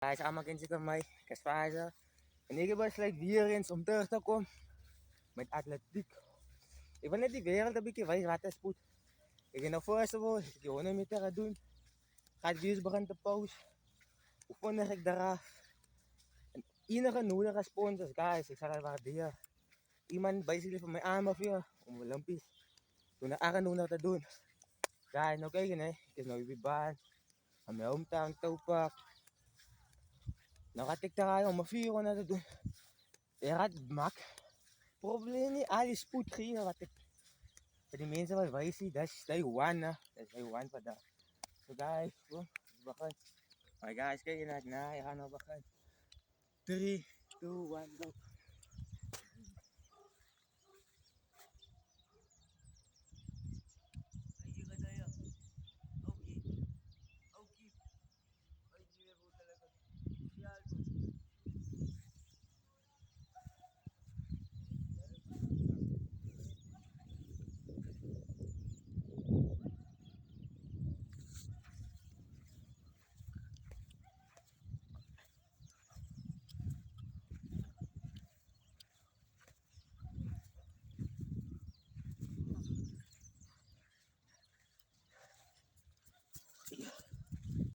Guys, allemaal kindjes van mij. Ik is Faza. En ik was weer eens om terug te komen met atletiek. Ik wil net die wereld een beetje wijs wat is spoed. Ik ga naar voorste woord. Ik ga 100 meter gaan doen. Gaat weer beginnen te pauze. Hoe vond ik eraf? En enige nodige sponsors, guys. Ik zal het waarderen. Iemand basically van mij aanbevielen om Olympisch. Toen ik 800 te doen. Guys, nou kijken hè. Ik is nou weer baan. Aan mijn hometown Topak. Nou ga ik daar om mijn 400 te doen. Je gaat mak. Probleem niet, al die spoed geven wat ik voor die mensen wat wij zien, dat is day one, dat is day one voor dat. So guys, we begin. Maar guys, kijk je naar het na, je gaat nou beginnen. 3, 2, 1, go.